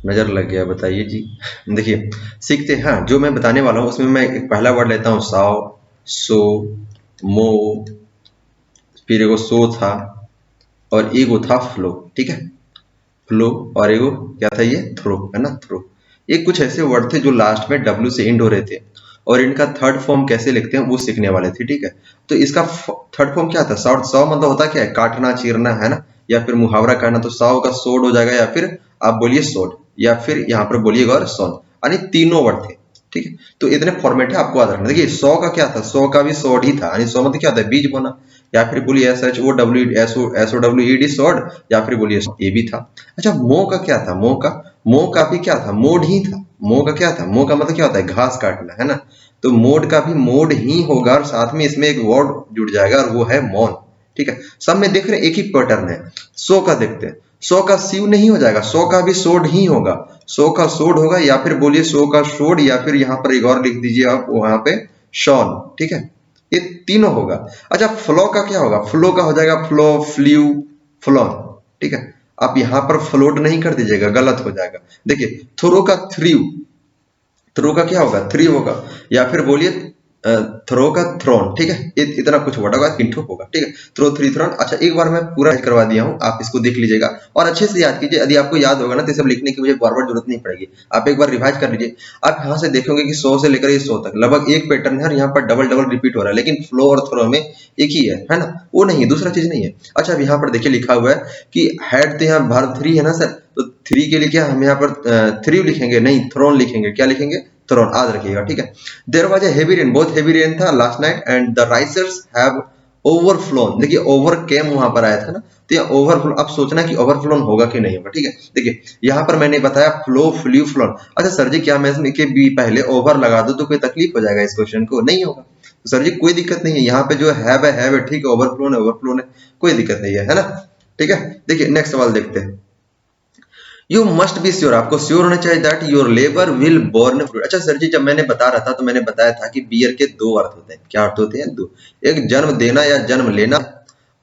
नजर लग गया, बताइए जी। देखिए सीखते हैं। हाँ, जो मैं बताने वाला हूँ उसमें मैं एक पहला वर्ड लेता हूँ साव, सो, मो, फिर एगो सो था और एगो था फ्लो। ठीक है, फ्लो और एगो क्या था, ये थ्रो है ना, थ्रो। ये कुछ ऐसे वर्ड थे जो लास्ट में डब्ल्यू से एंड हो रहे थे और इनका थर्ड फॉर्म कैसे लिखते हैं वो सीखने वाले थे। ठीक है, तो इसका थर्ड फॉर्म क्या था, शॉर्ट। सौ मतलब होता क्या है, काटना चीरना है ना, या फिर मुहावरा करना। तो सौ का सोड हो जाएगा, या फिर आप बोलिए सोड, या फिर यहाँ पर बोलिएगा और सोन, यानी तीनों वर्ड थे। ठीक है, तो इतने फॉर्मेट है, आपको याद रखना। देखिए सौ का क्या था, सौ का भी सोड ही था, यानी सौ मतलब क्या होता है, बीज बोना। या फिर बोलिए S H O W S O W E D sowed, या फिर बोलिए ये भी था। अच्छा, मो का क्या था, मो का भी क्या था, मोड ही था। मो का क्या था, मो का मतलब क्या होता है, घास काटना है ना। तो मोड का भी मोड ही होगा और साथ में इसमें एक वर्ड जुड़ जाएगा और वो है मौन। ठीक है, सब में देख रहे हैं एक ही पैटर्न है। सो का देखते हैं, सो का सीव नहीं हो जाएगा, सो का भी सोड ही होगा। सो का सोड होगा, या फिर बोलिए सो का शोड, या फिर यहाँ पर एक और लिख दीजिए आप वहां पे शॉन। ठीक है, ये तीनों होगा। अच्छा, फ्लो का क्या होगा, फ्लो का हो जाएगा फ्लो, फ्लू, फ्लॉन। ठीक है, आप यहां पर फ्लोट नहीं कर दीजिएगा, गलत हो जाएगा। देखिए थ्रो का थ्रू, थ्रो का क्या होगा, थ्री होगा। या फिर बोलिए थ्रो का थ्रोन। ठीक है, इतना कुछ वर्ड होगा, किंठो होगा। ठीक है, थ्रो, थ्री, थ्रोन। अच्छा, एक बार मैं पूरा करवा दिया हूँ, आप इसको देख लीजिएगा और अच्छे से याद कीजिए। यदि आपको याद होगा ना तो सब लिखने की मुझे बार बार जरूरत नहीं पड़ेगी, आप एक बार रिवाइज कर लीजिए। आप यहाँ से देखोगे कि 100 से लेकर ये 100 तक लगभग एक पैटर्न है और यहाँ पर डबल डबल रिपीट हो रहा है, लेकिन फ्लो और थ्रो में एक ही है ना, वो नहीं, दूसरा चीज नहीं है। अच्छा, अब यहाँ पर देखिए लिखा हुआ है कि हेड, तो यहाँ वर्ब थ्री है ना सर, तो थ्री के लिए क्या हम यहाँ पर थ्री लिखेंगे, नहीं थ्रोन लिखेंगे। क्या लिखेंगे, थ्रोन, याद रखिएगा। ठीक है, there was a heavy rain, बहुत हेवी रेन था last night and the rivers have overflown. देखिए ओवर केम वहां पर आया था ना, तो यहाँ ओवरफ्लो, अब सोचना कि ओवरफ्लोन होगा कि नहीं होगा। ठीक है, देखिए यहाँ पर मैंने बताया फ्लो, फ्लू, फ्लोन। अच्छा सर जी, क्या मैं इसमें के भी पहले ओवर लगा दूं तो कोई तकलीफ हो जाएगा इस क्वेश्चन को, नहीं होगा। तो सर जी कोई दिक्कत नहीं है, यहाँ पे जो है ठीक है, ओवरफ्लोन है, ओवरफ्लोन है, कोई दिक्कत नहीं है ना। ठीक है, देखिए नेक्स्ट सवाल देखते हैं। यू मस्ट बी श्योर, आपको श्योर होना चाहिए that your labour will born fruit. अच्छा सर जी, जब मैंने बता रहा था तो मैंने बताया था कि बियर के दो अर्थ होते हैं। क्या अर्थ होते हैं, दो। एक जन्म देना या जन्म लेना,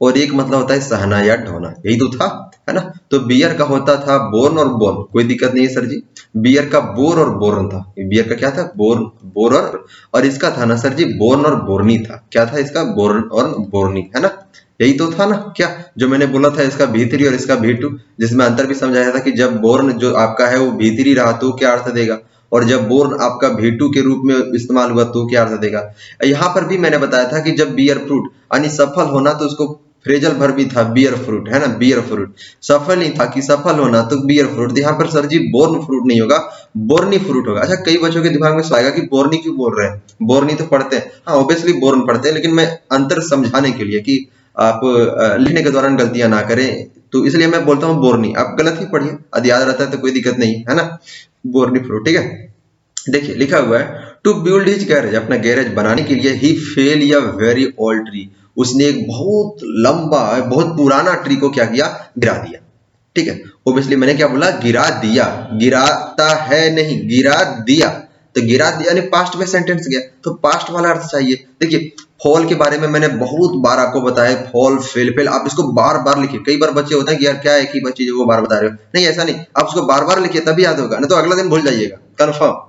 और एक मतलब होता है सहना या ढोना, यही तो था, है ना। तो बियर का होता था बोर्न और बोर्न, कोई दिक्कत नहीं है सर जी। बियर का बोर और बोर्न था, बियर का क्या था, बोर्न, बोरर। और इसका था ना सर जी बोर्न और बोर्नी था। क्या था इसका, बोर्न और बोर्नी, है ना। यही तो था ना क्या, जो मैंने बोला था इसका भीतरी और इसका भीटू, जिसमें अंतर भी समझाया था कि जब बोर्न जो आपका है वो भीतरी रहा तो क्या अर्थ देगा, और जब बोर्न आपका भीटू के रूप में इस्तेमाल हुआ तो क्या अर्थ देगा। यहाँ पर भी मैंने बताया था कि जब बियर फ्रूट यानी सफल होना, तो उसको फ्रेजल वर्ब भी था, बियर फ्रूट, है ना, बियर फ्रूट। सफल नहीं था कि सफल होना, तो बियर फ्रूट। यहाँ पर सर जी बोर्न फ्रूट नहीं होगा, बोर्नी फ्रूट होगा। अच्छा, कई बच्चों के दिमाग में आएगा कि बोर्नी क्यों बोल रहे हैं, बोर्नी तो पढ़ते हैं, हाँ ऑब्वियसली बोर्न पढ़ते हैं, लेकिन मैं अंतर समझाने के लिए कि आप लिखने के दौरान गलतियां ना करें, तो इसलिए मैं बोलता हूँ बोर्नी। आप गलत ही पढ़िए, यदि याद रहता है तो कोई दिक्कत नहीं है ना, बोर्नी फ्रूट। ठीक है, देखिए लिखा हुआ है टू बिल्ड हिज गैरेज, अपना गैरेज बनाने के लिए ही फेल या वेरी ओल्ड ट्री, उसने एक बहुत लंबा, बहुत पुराना ट्री को क्या किया, गिरा दिया। ठीक है, ओब्वियसली मैंने क्या बोला, गिरा दिया, गिराता है नहीं, गिरा दिया। तो गिरा दिया यानी पास्ट में सेंटेंस गया, तो पास्ट वाला अर्थ चाहिए। देखिए फॉल के बारे में मैंने बहुत बार आपको बताया, फॉल, फेल, फेल, आप इसको बार बार लिखिए। कई बार बच्चे होते हैं कि यार क्या एक ही चीज को बार बता रहे हो, नहीं ऐसा नहीं, आप उसको बार बार लिखिए तभी याद होगा, नहीं तो अगला दिन भूल जाइएगा कंफर्म।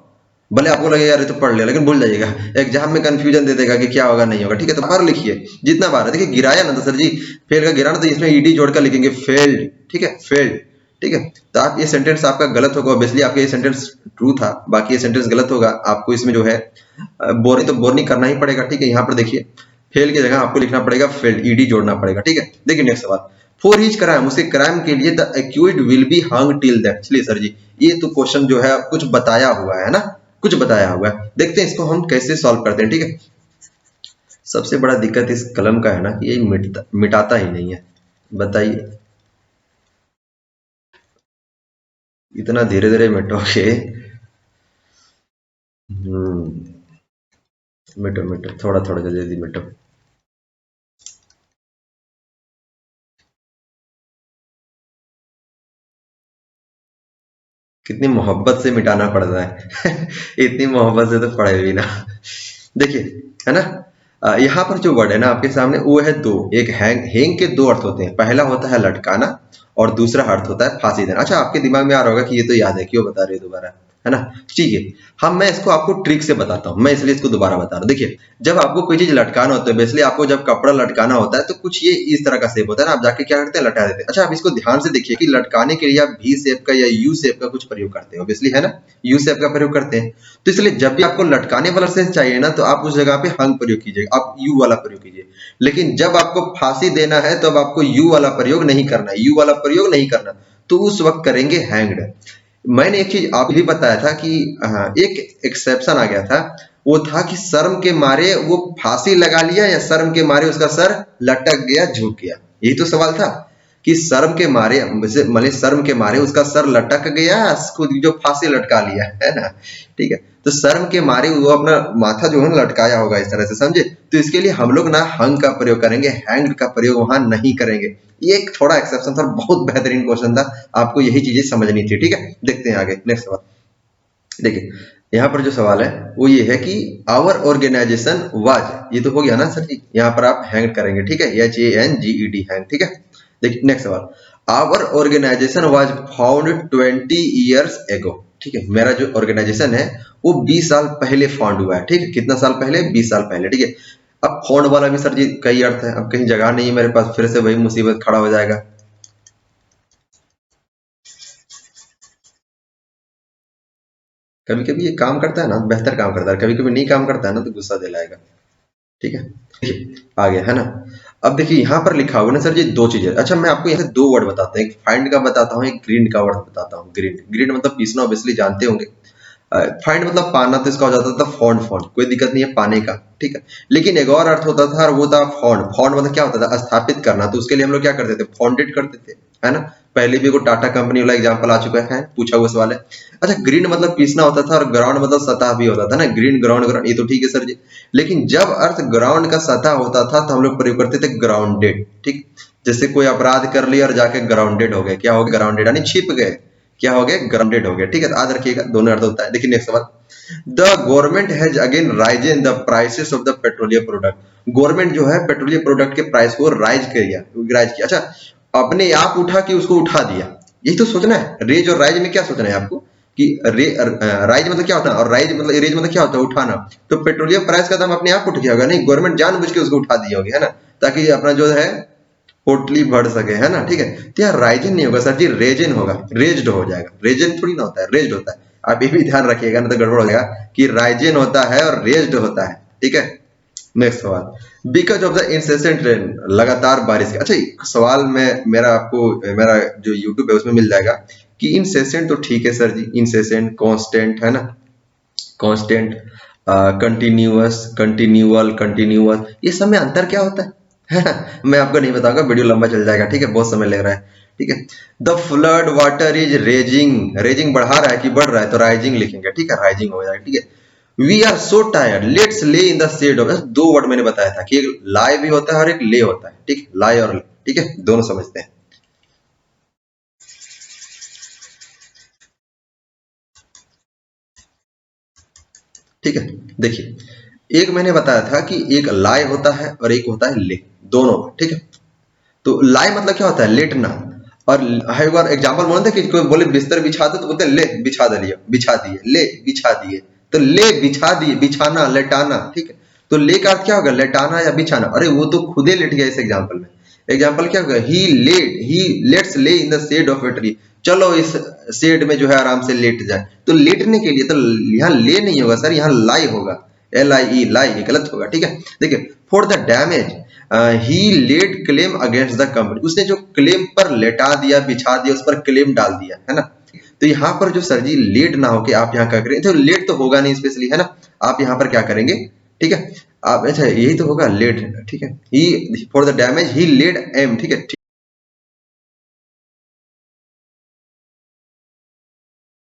भले आपको लगे यार ये तो पढ़ लिया, लेकिन भूल जाइएगा, एग्जाम में कंफ्यूजन दे देगा कि क्या होगा नहीं होगा। ठीक है, तो बार लिखिए जितना बार है। देखिए गिराया ना, तो सर जी फेल का गिराना, तो इसमें ईडी जोड़कर लिखेंगे फेल्ड। ठीक है, फेल्ड। ठीक है, तो आप ये सेंटेंस आपका गलत होगा, ऑब्वियसली आपका ये सेंटेंस ट्रू था, बाकी ये सेंटेंस गलत होगा। आपको इसमें जो है बोरिंग, तो बोर्निंग करना ही पड़ेगा। ठीक है, यहाँ पर देखिए फेल की जगह आपको लिखना पड़ेगा फेल्ड, ईडी जोड़ना पड़ेगा। ठीक है, देखिए नेक्स्ट सवाल। फॉर हिज क्राइम, उसके क्राइम के लिए the accused will be hung till death. चलिए सर जी, ये तो क्वेश्चन जो है कुछ बताया हुआ है ना, कुछ बताया हुआ है, देखते हैं इसको हम कैसे सॉल्व करते हैं। ठीक है, सबसे बड़ा दिक्कत इस कलम का है ना कि ये मिटाता ही नहीं है, बताइए इतना धीरे धीरे मिटोगे। मिटो मिटो, थोड़ा थोड़ा जल्दी जल्दी मिटो। कितनी मोहब्बत से मिटाना पड़ता है इतनी मोहब्बत से तो पड़े भी ना। देखिए, है ना, यहाँ पर जो वर्ड है ना आपके सामने वो है दो, एक हैंग। हैंग के दो अर्थ होते हैं, पहला होता है लटकाना और दूसरा अर्थ होता है फांसी देना। अच्छा, आपके दिमाग में आ रहा होगा कि ये तो याद है, क्यों बता रहे हो दोबारा, है ना। ठीक है, हम मैं इसको आपको ट्रिक से बताता हूँ, मैं इसलिए इसको दोबारा बता रहा हूँ। देखिए, जब आपको कोई चीज लटकाना होता है, बेसिकली आपको जब कपड़ा लटकाना होता है तो कुछ ये इस तरह का शेप होता है ना, आप जाके क्या करते हैं, लटा देते हैं। अच्छा, आप इसको ध्यान से देखिए कि लटकाने के लिए आप वी शेप का या यू शेप का कुछ प्रयोग करते हो, बेसिकली, है ना, यू शेप का प्रयोग करते हैं। तो इसलिए जब भी आपको लटकाने वाला सेंस चाहिए ना, तो आप उस जगह पे हंग प्रयोग कीजिएगा, आप यू वाला प्रयोग कीजिए। लेकिन जब आपको फांसी देना है तो अब आपको यू वाला प्रयोग नहीं करना है, यू वाला प्रयोग नहीं करना, तो उस वक्त करेंगे हैंग्ड। मैंने एक चीज आप भी बताया था कि एक एक्सेप्शन आ गया था, वो था कि शर्म के मारे वो फांसी लगा लिया या शर्म के मारे उसका सर लटक गया, झुक गया। यही तो सवाल था कि शर्म के मारे, मतलब शर्म के मारे उसका सर लटक गया, उसको जो फांसी लटका लिया, है ना। ठीक है, तो शर्म के मारे वो अपना माथा जो है ना लटकाया होगा इस तरह से, समझे। तो इसके लिए हम लोग ना हंग का प्रयोग करेंगे, हैंग्ड का प्रयोग वहां नहीं करेंगे। ये एक थोड़ा एक्सेप्शन था, बहुत बेहतरीन क्वेश्चन था, आपको यही चीजें समझनी थी। ठीक है, देखते हैं आगे, नेक्स्ट सवाल। देखिए, यहाँ पर जो सवाल है वो ये है कि आवर ऑर्गेनाइजेशन वाज, ये तो हो गया ना सर जी, यहाँ पर आप हैंग करेंगे, ठीक है, HANGED हैंग। ठीक है, देखिए नेक्स्ट सवाल। Our organisation was found 20 years ago. ठीक है, मेरा जो ऑर्गेनाइजेशन है वो 20 साल पहले फाउंड हुआ है। ठीक है, कितना साल पहले, 20 साल पहले। ठीक है, अब फाउंड वाला भी सर जी कई अर्थ है, अब कहीं जगह नहीं है मेरे पास, फिर से वही मुसीबत खड़ा हो जाएगा। कभी कभी ये काम करता है ना, बेहतर काम करता है, कभी कभी नहीं काम करता है ना तो गुस्सा दिलाएगा। ठीक है, देखिए आ गया, है ना। अब देखिए यहाँ पर लिखा हुआ ना सर जी दो चीजें। अच्छा, मैं आपको यहाँ से दो वर्ड बताता हूँ, एक फाइंड का बताता हूँ, एक ग्रीन का वर्ड बताता हूँ। ग्रीन, ग्रीन मतलब पीसना, ऑब्वियसली जानते होंगे। फाइंड मतलब पाना, तो इसका हो जाता था फॉन्ड। फॉन्ड कोई दिक्कत नहीं है, पाने का। ठीक है, लेकिन एक और अर्थ होता था और वो था फॉन्ड। फॉन्ड मतलब क्या होता था, स्थापित करना। तो उसके लिए हम लोग क्या करते थे, फॉन्डेड करते थे, है ना। पहले भी को टाटा कंपनी वाला एग्जांपल आ चुका है, पूछा हुआ सवाल है। अच्छा, ग्रीन मतलब पीसना होता था और ग्राउंड मतलब सतह भी होता था ना, ग्रीन ग्राउंड, ग्राउंड, ये तो ठीक है सर जी। लेकिन जब अर्थ ग्राउंड का सतह होता था तो हम लोग प्रयोग करते थे ग्राउंडेड। ठीक, जैसे कोई अपराध कर लिया और जाके ग्राउंडेड हो गए, क्या हो गया, ग्राउंडेड यानी छिप गए, क्या हो गए, ग्राउंडेड हो गए। ठीक है, तो याद रखिएगा, दोनों अर्थ होता है। देखिए नेक्स्ट सवाल। The government has again Ryzen the prices of the petroleum product. Government जो है पेट्रोलियम प्रोडक्ट के प्राइस को राइज किया। अच्छा, अपने आप उठा कि उसको उठा दिया, यही तो सोचना है। रेज और राइज में क्या सोचना है आपको कि राइज मतलब क्या होता है और राइज मतलब, रेज मतलब क्या होता है, उठाना। तो पेट्रोलियम प्राइस का दाम अपने आप उठ गया होगा, नहीं, गवर्नमेंट जानबूझ के उसको उठा दी होगी, है ना, ताकि अपना जो है पोटली बढ़ सके, है ना। ठीक है, तो यहाँ राइजन नहीं होगा सर जी, रेजन होगा, रेज्ड हो जाएगा। रेजन थोड़ी ना होता है, रेज्ड होता है। आप ये भी ध्यान रखिएगा, ना तो गड़बड़ हो जाएगा कि राइजन होता है और रेज्ड होता है। ठीक है, नेक्स्ट सवाल। Because of the incessant rain, लगातार बारिश। अच्छा, सवाल में मेरा आपको, मेरा जो यूट्यूब है उसमें मिल जाएगा कि इंसेसेंट तो ठीक है सर जी, इंसेसेंट, कांस्टेंट, है ना, कांस्टेंट, कंटिन्यूअस, कंटिन्यूअल, कंटिन्यूअस, ये सब में अंतर क्या होता है मैं आपको नहीं बताऊंगा, वीडियो लंबा चल जाएगा। ठीक है, बहुत समय लग रहा है। ठीक है, the flood water is raising, raising बढ़ा रहा है कि बढ़ रहा है, तो राइजिंग लिखेंगे। ठीक है, राइजिंग हो जाएगा। ठीक है, we are so tired, let's lay in the shade of, दो वर्ड मैंने बताया था कि एक लाई भी होता है और एक ले होता है। ठीक, लाई और ले। ठीक है, दोनों समझते हैं। ठीक है, देखिए, एक मैंने बताया था कि एक लाई होता है और एक होता है ले, दोनों। ठीक है, तो लाई मतलब क्या होता है, लेटना। और एक बार एग्जाम्पल बोलते हैं कि कोई बोले बिस्तर बिछा दो, तो बोलते हैं ले बिछा दिया, बिछा दिए, ले बिछा दिए। तो ले बिछा दिए, बिछाना, लेटाना। ठीक है, तो ले का अर्थ क्या होगा, लेटाना या बिछाना। अरे वो तो खुद ही लेट गया इस एग्जाम्पल में। एग्जाम्पल क्या होगा, ही let's lay in the shade of a tree, चलो इस शेड में जो है आराम से लेट जाए। तो लेटने के लिए तो यहाँ ले नहीं होगा सर, यहाँ लाई होगा, LIE, लाई, ये गलत होगा। ठीक है, देखिए, for the damage he laid claim against the company, उसने जो क्लेम पर लेटा दिया, बिछा दिया, उस पर क्लेम डाल दिया, है ना। तो यहाँ पर जो सर जी लेट ना होके आप यहाँ क्या करें, तो लेट तो होगा नहीं स्पेशली, है ना। आप यहाँ पर क्या करेंगे, ठीक है, आप, अच्छा यही तो होगा लेड। ठीक है, he for the damage he led them. ठीक है।